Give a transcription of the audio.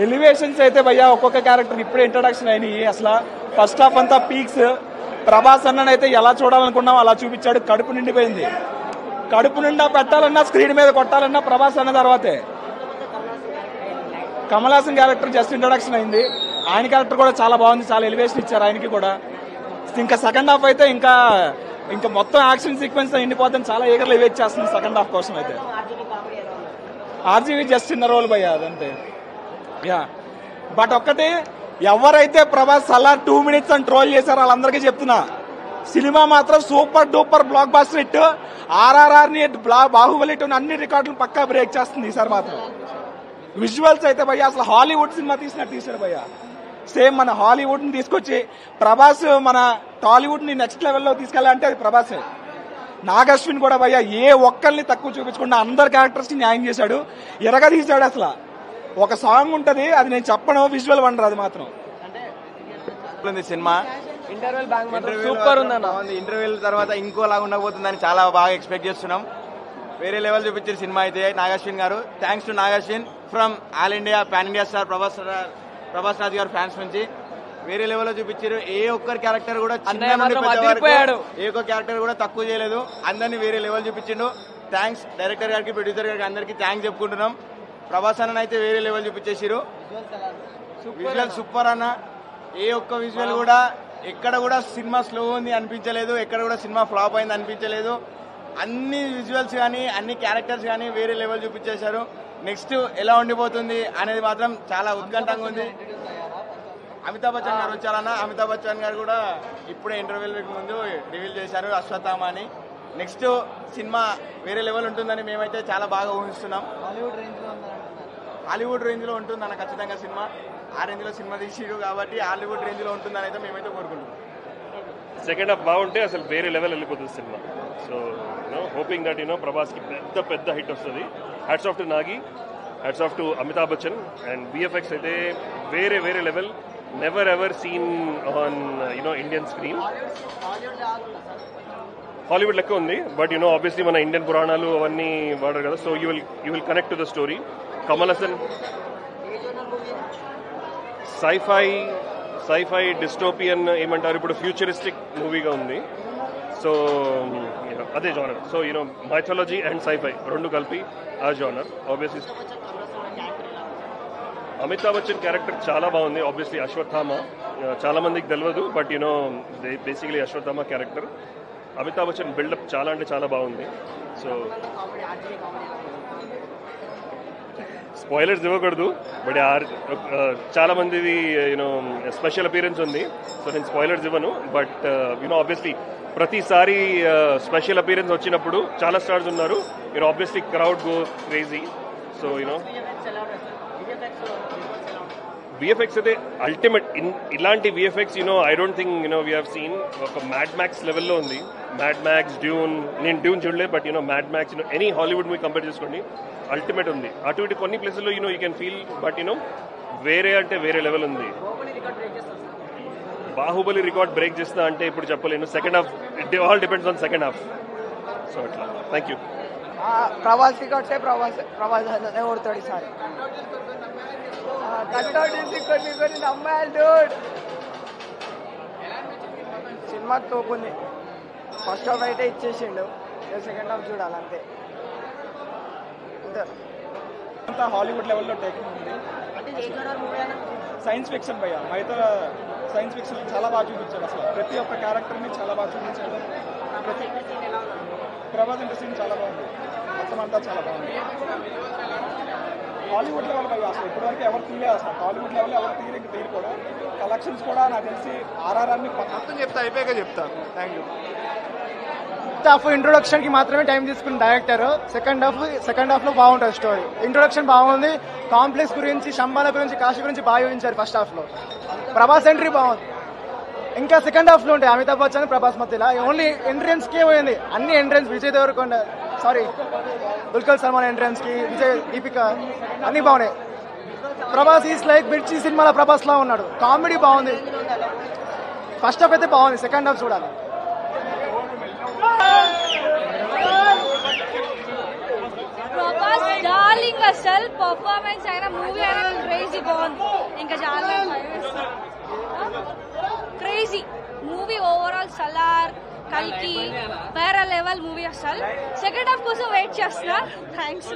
Elevations అయితే భయ్యా ఒక్కొక్క క్యారెక్టర్ ఇప్పుడే ఇంట్రడక్షన్ అయినాయి. అసలు ఫస్ట్ హాఫ్ అంతా పీక్స్. ప్రభాస్ అన్ననైతే ఎలా చూడాలనుకున్నాం అలా చూపించాడు. కడుపు నిండిపోయింది. కడుపు నిండా పెట్టాలన్నా స్క్రీన్ మీద కొట్టాలన్నా ప్రభాస్ అన్న తర్వాతే. Kamal Haasan character just introduction అయింది. ఆయన క్యారెక్టర్ కూడా చాలా బాగుంది. చాలా ఎలివేషన్ ఇచ్చారు ఆయనకి కూడా. ఇంకా సెకండ్ హాఫ్ అయితే ఇంకా మొత్తం యాక్షన్ సీక్వెన్స్ ఎండిపోతుంది. చాలా ఈగర్లు వెయిట్ చేస్తుంది సెకండ్ హాఫ్ కోసం అయితే. ఆర్జీవి జస్ట్ చిన్న రోల్ భయ్యా అదంతే. యా బట్ ఒక్కటి, ఎవరైతే ప్రభాస్ అలా 2 minutes అని ట్రోల్ చేశారో వాళ్ళందరికీ చెప్తున్నా, సినిమా మాత్రం super duper blockbuster hit. RRR ని బాహుబలి అన్ని రికార్డులు పక్కా బ్రేక్ చేస్తుంది ఈసారి మాత్రం. విజువల్స్ అయితే భయ్యా అసలు హాలీవుడ్ సినిమా తీసినట్టు తీశారు భయ్యా. సేమ్ మన హాలీవుడ్ ని తీసుకొచ్చి ప్రభాస్ మన టాలీవుడ్ ని నెక్స్ట్ లెవెల్లో తీసుకెళ్లాలంటే అది ప్రభాసే. నాగశ్విన్ కూడా భయ్యా ఏ ఒక్కరిని తక్కువ చూపించకుండా అందరు క్యారెక్టర్స్ ని న్యాయం చేశాడు. ఎరగదీశాడు. అసలు ఒక సాంగ్ ఉంటది, అది నేను చెప్పను, విజువల్ వండర్ అది మాత్రం. సినిమా ఇంటర్వ్యూ సూపర్ ఉందన్న. ఇంటర్వ్యూ తర్వాత ఇంకోలాగా ఉండబోతుందని చాలా బాగా ఎక్స్పెక్ట్ చేస్తున్నాం. వేరే లెవెల్ చూపించారు సినిమా అయితే Nag Ashwin garu. Thanks to Nag Ashwin from all India pan India star Prabhas Raj garu fans నుంచి వేరే లెవెల్లో చూపించారు. ఏ ఒక్కరి క్యారెక్టర్ కూడా ఏ ఒక్క క్యారెక్టర్ కూడా తక్కువ చేయలేదు. అందరినీ వేరే లెవెల్ చూపించిండు. థ్యాంక్స్ డైరెక్టర్ గారికి, ప్రొడ్యూసర్ గారికి, అందరికి థ్యాంక్స్ చెప్పుకుంటున్నాం. ప్రభాస్ అన్న అయితే వేరే లెవెల్ చూపించేసారు. విజువల్ సూపర్ అన్న. ఏ ఒక్క విజువల్ కూడా ఎక్కడ కూడా సినిమా స్లో ఉంది అనిపించలేదు. ఎక్కడ కూడా సినిమా ఫ్లాప్ అయింది అనిపించలేదు. అన్ని విజువల్స్ కానీ అన్ని క్యారెక్టర్స్ కానీ వేరే లెవెల్ చూపించేశారు. నెక్స్ట్ ఎలా ఉండిపోతుంది అనేది మాత్రం చాలా ఉత్కంఠంగా ఉంది. అమితాబ్ బచ్చన్ గారు వచ్చారన్న. అమితాబ్ బచ్చన్ గారు కూడా ఇప్పుడే ఇంటర్వ్యూల ముందు రివీల్ చేశారు అశ్వత్థామ అని. నెక్స్ట్ సినిమా వేరే లెవెల్ ఉంటుందని మేమైతే చాలా బాగా ఊహిస్తున్నాం. హాలీవుడ్ రేంజ్ లో ఉంటుందన్న ఖచ్చితంగా సినిమా. ఆ రేంజ్ లో సినిమా తీసిరు కాబట్టి హాలీవుడ్ రేంజ్ లో ఉంటుందని అయితే మేమైతే కోరుకుంటున్నాం. సెకండ్ హాఫ్ బాగుంటే అసలు వేరే లెవెల్ వెళ్ళిపోతుంది cinema. So hoping that Prabhas కి పెద్ద హిట్ వస్తుంది. Hats off to Nagi, hats off to Amitabh Bachchan. And VFX అయితే వేరే level. Never ever seen on Indian screen. Hollywood లెక్క ఉంది బట్ ఆబ్వియస్లీ మన ఇండియన్ పురాణాలు అవన్నీ వాడారు కదా. So you will connect to the story. Kamal Haasan sci-fi dystopian ఏమంటారు ఇప్పుడు, ఫ్యూచరిస్టిక్ మూవీగా ఉంది. సో అదే genre. So mythology and sci-fi రెండు కలిపి ఆ genre. Obviously Amitabh Bachchan character చాలా బాగుంది. ఆబ్వియస్లీ అశ్వత్థామ చాలా మందికి తెలియదు but basically Ashwatthama character. Amitabh Bachchan buildup చాలా అంటే చాలా బాగుంది. సో స్పాయిలర్స్ ఇవ్వకూడదు బట్ చాలా మందిది స్పెషల్ అపీరెన్స్ ఉంది. సో నేను స్పాయిలర్స్ ఇవ్వను. బట్ ఆబ్వియస్లీ ప్రతిసారి స్పెషల్ అపీరెన్స్ వచ్చినప్పుడు చాలా స్టార్స్ ఉన్నారు. Obviously crowd go crazy. So VFX అయితే అల్టిమేట్. ఇలాంటి VFX I don't think we have seen. ఒక మ్యాడ్ మ్యాక్స్ లెవెల్లో ఉంది. మ్యాడ్ మ్యాక్స్, డ్యూన్, నేను డ్యూన్ చూడలేదు but mad max any Hollywood movie compare చేసుకోండి అల్టిమేట్ ఉంది. అటు ఇటు కొన్ని ప్లేసెస్లో యూ కెన్ ఫీల్ బట్ వేరే అంటే వేరే లెవెల్ ఉంది. బాహుబలి రికార్డ్ బ్రేక్ చేస్తా అంటే ఇప్పుడు చెప్పలేను. Second half it all depends on second half. So అట్లా. Thank you. ప్రభాస్ రికార్డ్సే ప్రభాస్ కొడతాడు ఈసారి. కొన్ని నమ్మాలి డూడ్. సినిమా తోపుంది. ఫస్ట్ హాఫ్ అయితే ఇచ్చేసిండు. సెకండ్ హాఫ్ చూడాలి అంతే. అంతా హాలీవుడ్ లెవెల్లో టేకింగ్ ఉంది. సైన్స్ ఫిక్షన్ భయ్యా. అయితే సైన్స్ ఫిక్షన్ చాలా బాగా చూపించాడు. అసలు ప్రతి ఒక్క క్యారెక్టర్ని చాలా బాగా చూపించాడు. ప్రభాస్ ఇంట్రెస్టింగ్ చాలా బాగుంది. మొత్తం అంతా చాలా బాగుంది. హాలీవుడ్ లెవెల్ భయ్యా అసలు ఇప్పటివరకు ఎవరు తీయలేదు. అసలు హాలీవుడ్ లెవెల్ ఎవరు తీయరు కూడా. కలెక్షన్స్ కూడా నాకు తెలిసి RRR మొత్తం చెప్తా అయిపోయాక చెప్తాను. Thank you. First half introduction కి మాత్రమే టైం తీసుకున్న డైరెక్టర్. సెకండ్ హాఫ్ లో బాగుంటుంది స్టోరీ. ఇంట్రొడక్షన్ బాగుంది. కాంప్లెక్స్ గురించి, శంబాల గురించి, కాశీ గురించి బాగా చూపించారు ఫస్ట్ హాఫ్ లో. ప్రభాస్ ఎంట్రీ బాగుంది. ఇంకా సెకండ్ హాఫ్ లో ఉంటాయి అమితాబ్ బచ్చన్ ప్రభాస్ మధ్యలో. ఓన్లీ ఎంట్రన్స్ కే పోయింది. అన్ని ఎంట్రన్స్ విజయ్ దేవరకొండ దుల్కర్ సల్మాన్ ఎంట్రన్స్ కి, విజయ్, దీపిక అన్ని బాగున్నాయి. ప్రభాస్ ఈస్ లైక్ మిర్చి సినిమాలో ప్రభాస్ లా ఉన్నాడు. కామెడీ బాగుంది. ఫస్ట్ హాఫ్ అయితే బాగుంది. సెకండ్ హాఫ్ చూడాలి. Prabhas does డార్లింగ్ అసలు పర్ఫార్మెన్స్ అయినా మూవీ అయినా క్రేజీ బాగుంది. ఇంకా చాలా క్రేజీ మూవీ ఓవరాల్. సలార్, కల్కి వేరే లెవెల్ మూవీ. అసలు సెకండ్ హాఫ్ కోసం వెయిట్ చేస్తున్నా. థ్యాంక్స్.